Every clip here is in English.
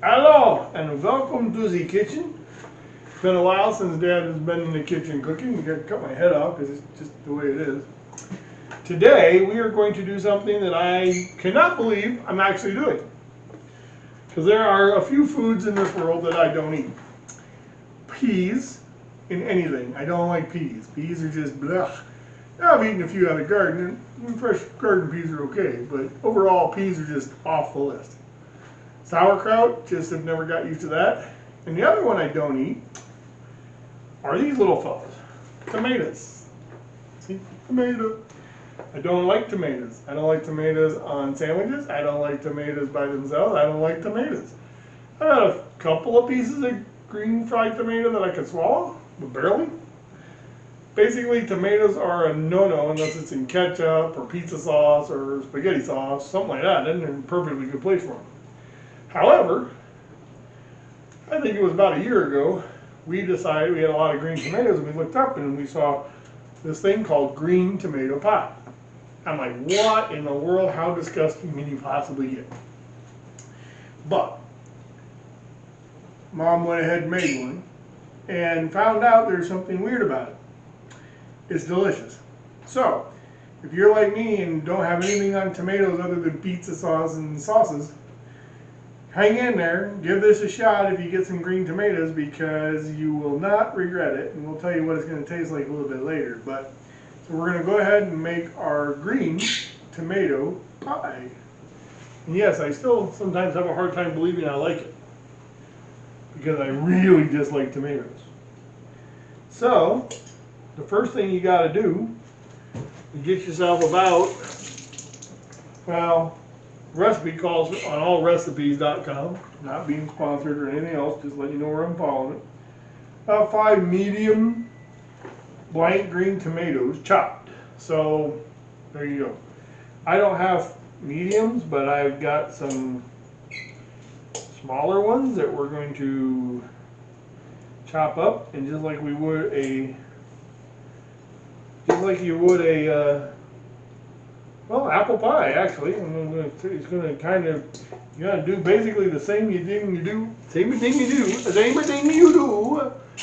Hello and welcome to the kitchen. It's been a while since Dad has been in the kitchen cooking. I got to cut my head off because it's just the way it is. Today we are going to do something that I cannot believe I'm actually doing. Because there are a few foods in this world that I don't eat. Peas in anything. I don't like peas. Peas are just blah. I've eaten a few out of the garden, and fresh garden peas are okay, but overall peas are just off the list. Sauerkraut, just have never got used to that. And the other one I don't eat are these little fellas, tomatoes. See, tomato. I don't like tomatoes. I don't like tomatoes on sandwiches. I don't like tomatoes by themselves. I don't like tomatoes. I got a couple of pieces of green fried tomato that I can swallow, but barely. Basically, tomatoes are a no-no unless it's in ketchup or pizza sauce or spaghetti sauce, something like that. Then they're in a perfectly good place for them. However, I think it was about a year ago, we decided we had a lot of green tomatoes and we looked up and we saw this thing called green tomato pie. I'm like, what in the world? How disgusting can you possibly get? But Mom went ahead and made one and found out there's something weird about it. It's delicious. So, if you're like me and don't have anything on tomatoes other than pizza sauce and sauces, hang in there, give this a shot if you get some green tomatoes because you will not regret it, and we'll tell you what it's going to taste like a little bit later. But so we're going to go ahead and make our green tomato pie. And yes, I still sometimes have a hard time believing I like it because I really dislike tomatoes. So the first thing you got to do is get yourself about, well, recipe calls on allrecipes.com, not being sponsored or anything else, just let you know where I'm following it. About 5 medium blank green tomatoes chopped. So there you go. I don't have mediums, but I've got some smaller ones that we're going to chop up, and just like you would a well, apple pie, actually. It's going to kind of, you got to do basically the same thing you do.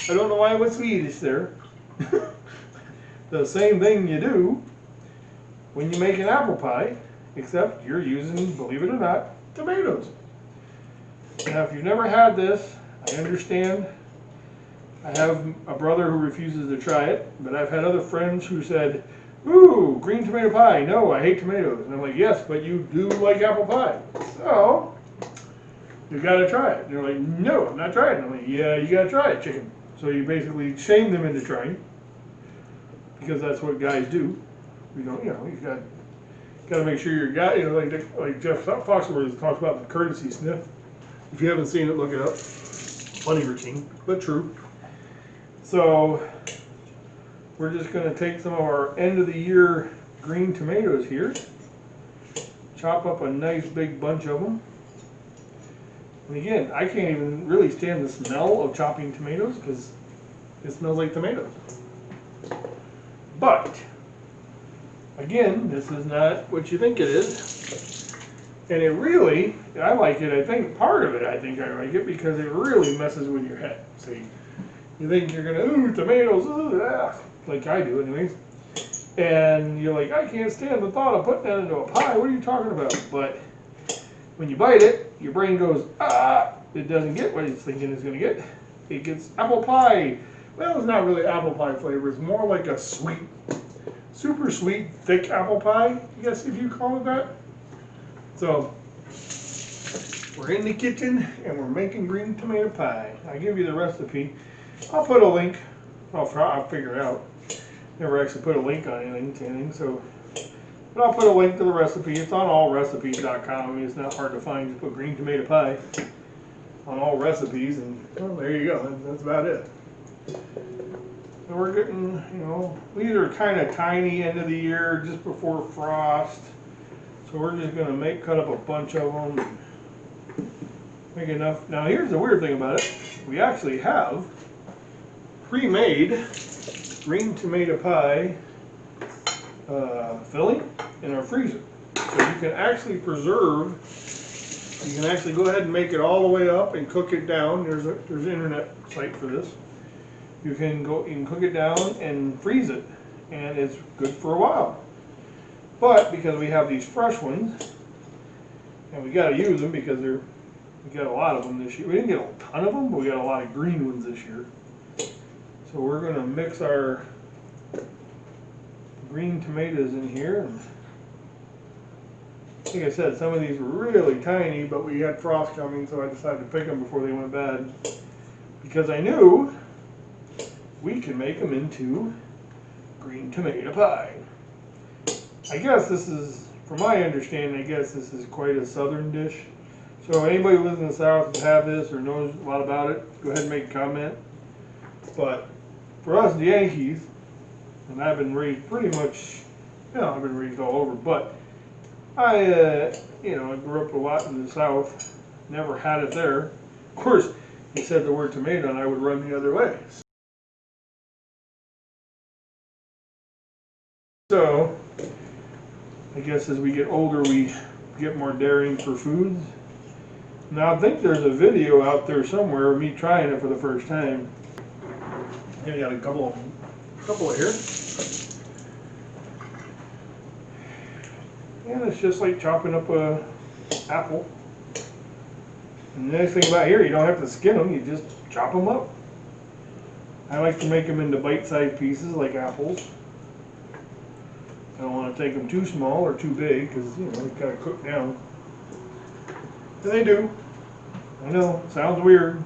I don't know why I went Swedish there. The same thing you do when you make an apple pie, except you're using, believe it or not, tomatoes. Now, if you've never had this, I understand. I have a brother who refuses to try it, but I've had other friends who said, ooh, green tomato pie. No, I hate tomatoes. And I'm like, yes, but you do like apple pie. So, you got to try it. And they're like, no, I'm not trying it. I'm like, yeah, you got to try it, chicken. So you basically shame them into trying, because that's what guys do. You got to make sure your guy, like Jeff Foxworthy talks about the courtesy sniff. If you haven't seen it, look it up. Funny routine, but true. So we're just going to take some of our end of the year green tomatoes here, chop up a nice big bunch of them. And again, I can't even really stand the smell of chopping tomatoes because it smells like tomatoes. But again, this is not what you think it is. And it really, I like it. I think part of it, I like it because it really messes with your head. See, you think you're gonna, ooh, tomatoes, like I do anyways. And you're like, I can't stand the thought of putting that into a pie. What are you talking about? But when you bite it, your brain goes, it doesn't get what it's thinking it's gonna get. It gets apple pie. Well, it's not really apple pie flavor. It's more like a sweet, super sweet, thick apple pie, I guess if you call it that. So, we're in the kitchen and we're making green tomato pie. I'll give you the recipe. I'll put a link. I'll figure it out. Never actually put a link on anything, so. But I'll put a link to the recipe. It's on allrecipes.com. I mean, it's not hard to find. Just put green tomato pie on all recipes, and well, there you go. That's about it. So we're getting, these are kind of tiny end of the year, just before frost. So we're just going to cut up a bunch of them, make enough. Now here's the weird thing about it. We actually have pre-made green tomato pie filling in our freezer. So you can actually preserve You can actually go ahead and make it all the way up and cook it down. There's an internet site for this. You can cook it down and freeze it, and it's good for a while. But because we have these fresh ones, and we got to use them because we got a lot of them this year. We didn't get a ton of them, but we got a lot of green ones this year. So we're going to mix our green tomatoes in here. And like I said, some of these were really tiny, but we had frost coming, so I decided to pick them before they went bad. Because I knew we can make them into green tomato pie. I guess this is, from my understanding, I guess this is quite a southern dish. So anybody who lives in the South and have this or knows a lot about it, go ahead and make a comment. But for us Yankees, and I've been raised pretty much, I've been raised all over, but I grew up a lot in the South, never had it there. Of course, you said the word tomato and I would run the other way. So, I guess as we get older, we get more daring for foods. Now, I think there's a video out there somewhere of me trying it for the first time. I got a couple of here. And it's just like chopping up a apple. And the nice thing about here, you don't have to skin them, you just chop them up. I like to make them into bite-sized pieces like apples. I don't want to take them too small or too big because, they've got to cook down. And they do. I know, it sounds weird.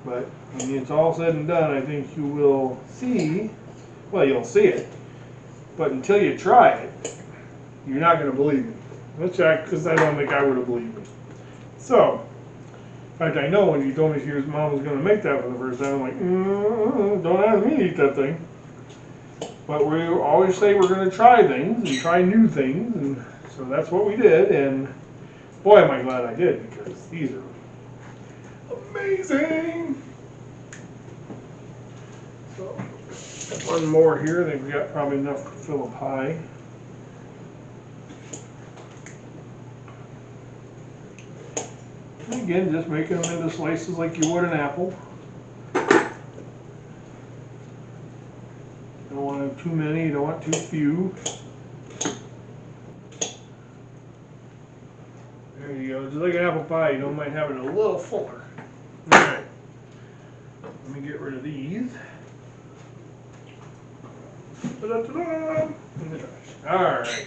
But when it's all said and done, I think you will see, well, you'll see it. But until you try it, you're not going to believe me. Let's check, because I don't think I would have believed me. So, in fact, I know when you told me your mom was going to make that for the first time, I'm like, don't ask me to eat that thing. But we always say we're going to try things and try new things, and so that's what we did. And boy, am I glad I did, because these are amazing. So, one more here. I think we got probably enough to fill a pie. And again, just making them into slices like you would an apple. You don't want too many, you don't want too few. There you go, just like an apple pie, you don't mind having it a little fuller. Alright, let me get rid of these. Alright,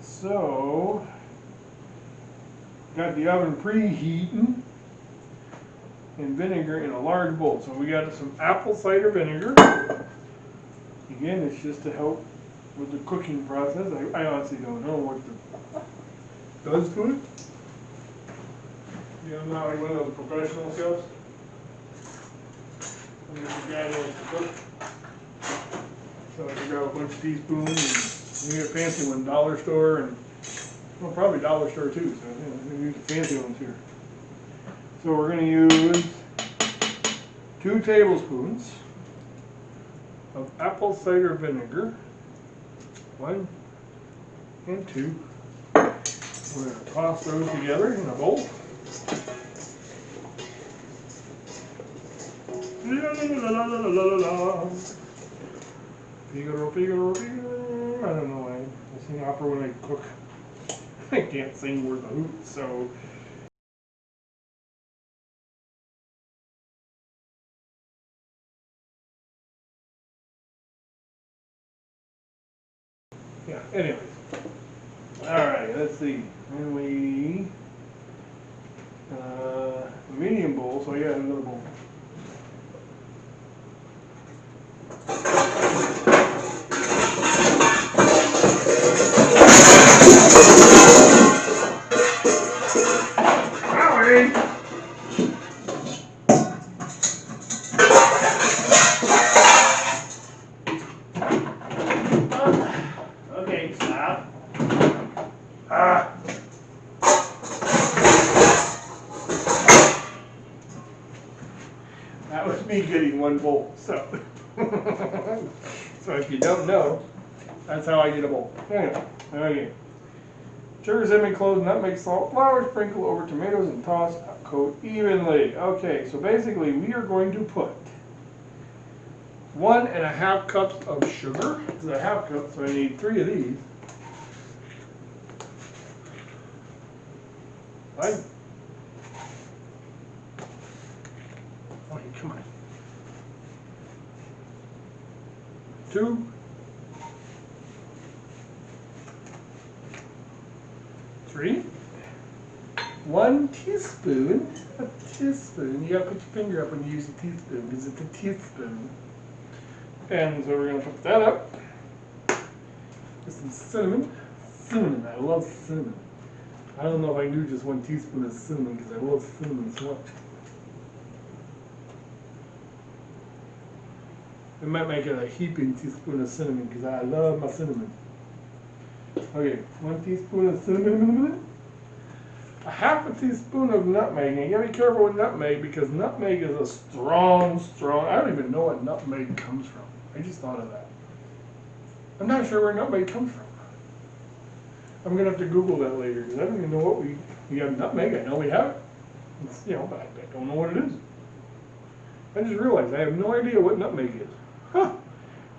so, got the oven preheating and vinegar in a large bowl. So we got some apple cider vinegar. Again, it's just to help with the cooking process. I honestly don't know what it does to it. I'm not like one of those professional chefs. I'm just a guy that likes to cook. So I grab a bunch of teaspoons and you get a fancy one, dollar store, and well, probably dollar store too. So I'm going to use the fancy ones here. So we're going to use 2 tablespoons of apple cider vinegar. 1 and 2. We're going to toss those together in a bowl. Figaro, Figaro, Figaro. I don't know why I sing opera when I cook. I can't sing worth a hoot, so. Yeah, anyways. Alright, let's see. And we medium bowl, so I got another bowl. Okay, stop. That was me getting one bowl, so. So if you don't know, that's how I get a bowl. Anyway, okay. Sugar, cinnamon, cloves, nutmeg, salt, flour, sprinkle over tomatoes and toss, coat evenly. Okay, so basically we are going to put 1.5 cups of sugar. This is a half cup, so I need 3 of these. Okay, come on. 2. 3. 1 teaspoon. A teaspoon. You gotta put your finger up when you use a teaspoon because it's a teaspoon. And so we're gonna put that up. With some cinnamon. Cinnamon. I love cinnamon. I don't know if I can do just 1 teaspoon of cinnamon because I love cinnamon so much. I might make it a heaping teaspoon of cinnamon because I love my cinnamon. Okay, 1 teaspoon of cinnamon. A half a teaspoon of nutmeg. And you gotta be careful with nutmeg because nutmeg is a strong, I don't even know what nutmeg comes from. I just thought of that. I'm not sure where nutmeg comes from. I'm gonna have to Google that later because I don't even know what we have nutmeg. I know we have it. It's, but I don't know what it is. I just realized I have no idea what nutmeg is. Huh.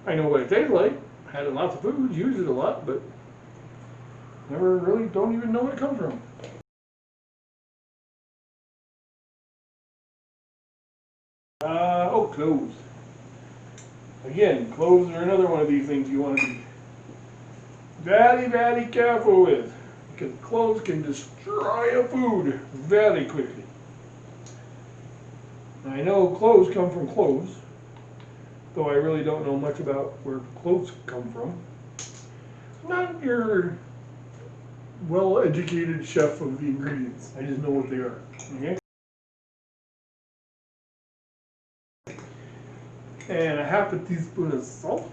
I know what it tastes like. Had it in lots of foods, used it a lot, but never really don't even know where it comes from. Cloves. Again, cloves are another one of these things you want to be very, very careful with because cloves can destroy a food very quickly. I know cloves come from cloves, though I really don't know much about where cloves come from. I'm not your well-educated chef of the ingredients. I just know what they are. Okay? And a half a teaspoon of salt,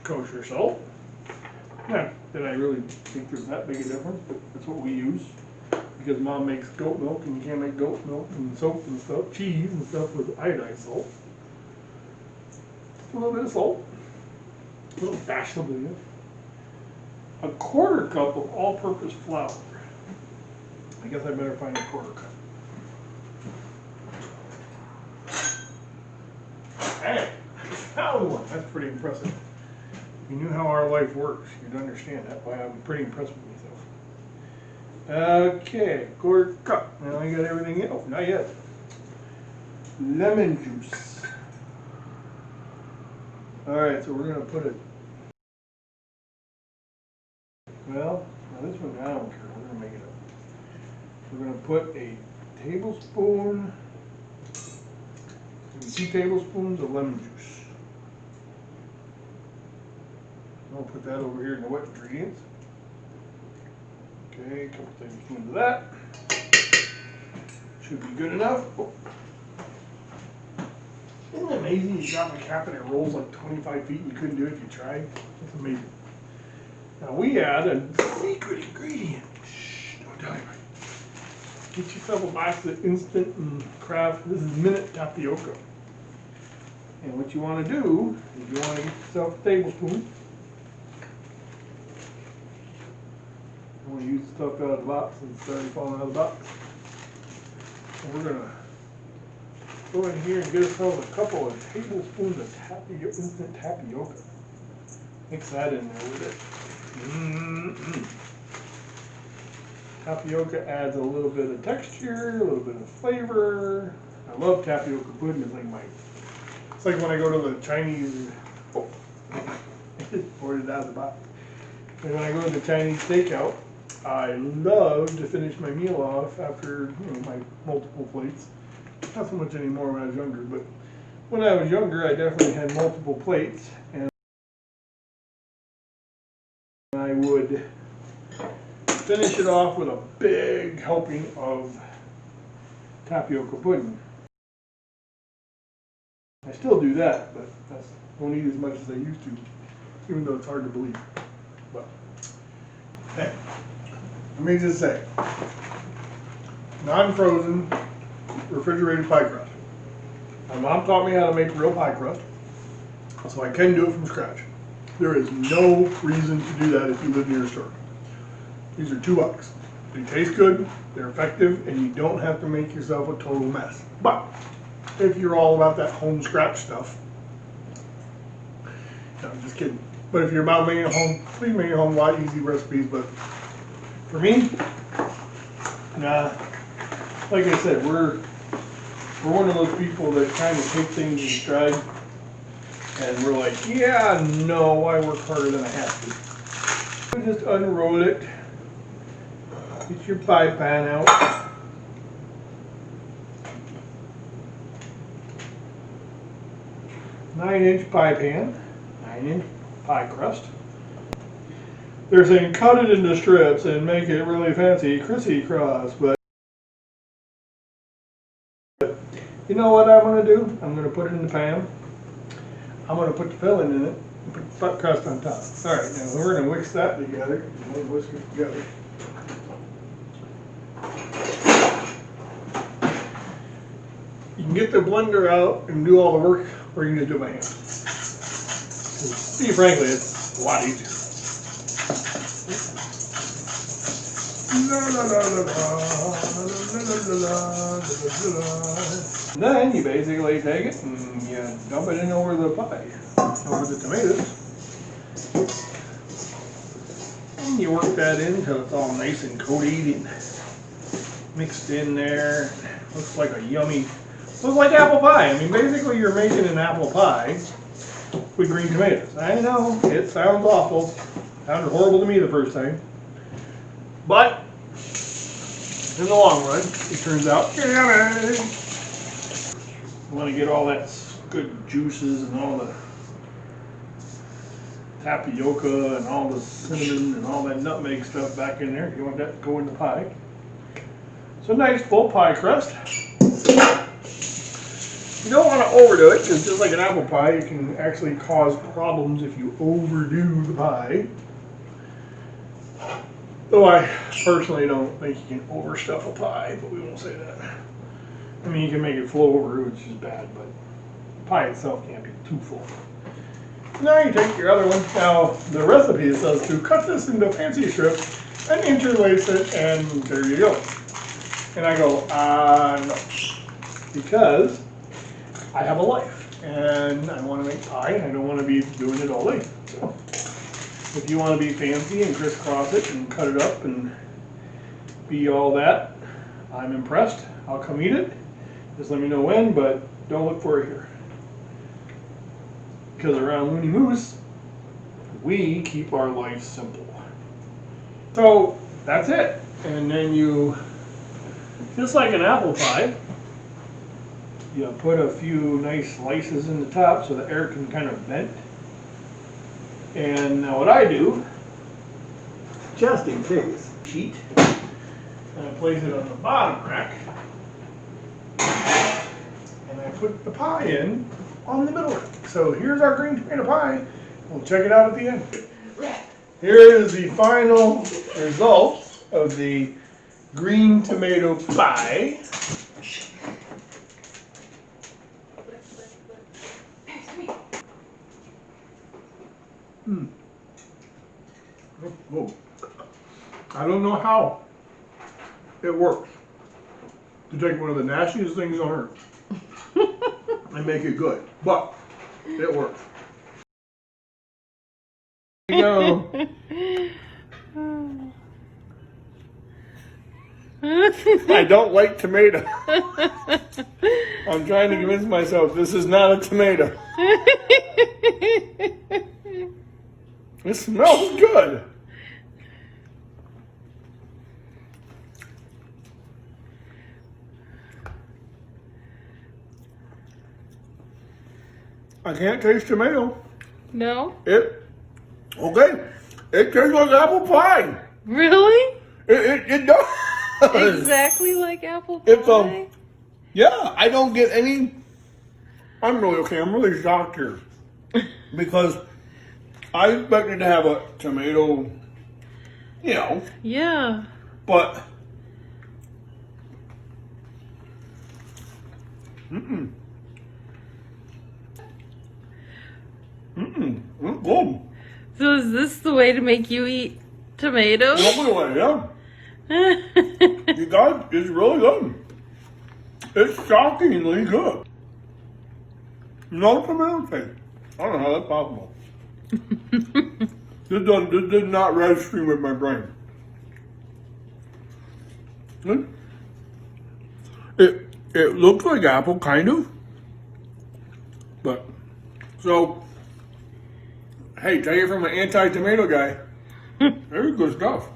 kosher salt. Not that I really think there's that big a difference, but that's what we use. Because Mom makes goat milk and you can't make goat milk and soap and stuff, cheese and stuff with iodized salt. A little bit of salt, a little dash of it. A 1/4 cup of all-purpose flour. I guess I better find a 1/4 cup. Hey, I found one. That's pretty impressive. If you knew how our life works, you'd understand that. Why I'm pretty impressed with myself. Okay, 1/4 cup. Now I got everything in. Oh, not yet. Lemon juice. Alright, so we're going to put it. Well, now this one, I don't care. We're going to make it up. We're going to put a tablespoon, 2 tablespoons of lemon juice. I'll put that over here in the wet ingredients. Okay, a couple tablespoons of that. Should be good enough. Oh. Isn't it amazing you drop a cap and it rolls like 25 feet and you couldn't do it if you tried? That's amazing. Now we add a secret ingredient. Shh, don't tell anybody. Get yourself a box of instant and craft. This is minute tapioca. And what you want to do is you want to get yourself a tablespoon. I want to use the stuff out of the box and it's already falling out of the box. So we're going to go in here and get ourselves a couple of tablespoons of instant tapioca. Mix that in there with it. Tapioca adds a little bit of texture, a little bit of flavor. I love tapioca pudding. It's like when I go to the Chinese. Oh, I just poured it out of the box. And when I go to the Chinese takeout, I love to finish my meal off after my multiple plates. Not so much anymore when I was younger, but when I was younger, I definitely had multiple plates, and I would finish it off with a big helping of tapioca pudding. I still do that, but I don't eat as much as I used to, even though it's hard to believe. But hey, let me just say, non-frozen refrigerated pie crust. My mom taught me how to make real pie crust, so I can do it from scratch. There is no reason to do that if you live near a store. These are 2 bucks. They taste good, they're effective, and you don't have to make yourself a total mess. But if you're all about that home scratch stuff, no, I'm just kidding. But if you're about making a home, please make your home a lot easy recipes. But for me, nah. Like I said, we're one of those people that kind of take things in stride, and we're like, yeah, no, I work harder than I have to. Just unroll it. Get your pie pan out. 9-inch pie pan, 9-inch pie crust. They're saying cut it into strips and make it really fancy, crissy-cross, but you know what I'm going to do? I'm going to put it in the pan. I'm going to put the filling in it and put the crust on top. Alright, now we're going to whisk that together. Whisk it together. You can get the blender out and do all the work, or you can just do it by hand. See, frankly, it's a lot easier. Then you basically take it and you dump it in over the pie, over the tomatoes. And you work that in until it's all nice and coated and mixed in there. Looks like a yummy, looks like apple pie. I mean, basically you're making an apple pie with green tomatoes. I know, it sounds awful. Sounded horrible to me the first time. But in the long run, it turns out yummy. You want to get all that good juices and all the tapioca and all the cinnamon and all that nutmeg stuff back in there. You want that to go in the pie. So nice full pie crust. You don't want to overdo it, because just like an apple pie, it can actually cause problems if you overdo the pie. Though I personally don't think you can overstuff a pie, but we won't say that. I mean, you can make it flow over, which is bad, but the pie itself can't be too full. Now you take your other one. Now, the recipe says to cut this into fancy strips and interlace it, and there you go. And I go, no. Because I have a life, and I want to make pie, and I don't want to be doing it all day. So, if you want to be fancy and crisscross it and cut it up and be all that, I'm impressed. I'll come eat it. Just let me know when, but don't look for it here. Because around Looney Moose, we keep our life simple. So that's it. And then you, just like an apple pie, you put a few nice slices in the top so the air can kind of vent. And now what I do, just in case, sheet, and I place it on the bottom rack, and I put the pie in on the middle rack. So here's our green tomato pie. We'll check it out at the end. Here is the final result of the green tomato pie. Oh. I don't know how it works to take one of the nastiest things on earth and make it good, but it works. There you go. I don't like tomato. I'm trying to convince myself this is not a tomato. It smells good. I can't taste tomato. No? It tastes like apple pie. Really? It does. Exactly like apple pie? Yeah, I don't get any. I'm really shocked here. Because I expected to have a tomato, Yeah. but it's good. So is this the way to make you eat Tomatoes? Lovely way, yeah. You guys, it's really good. It's shockingly good. No tomato taste. I don't know how that's possible. This did not register with my brain. It looks like apple, kind of. But, so, hey, take it from an anti-tomato guy. Very good stuff.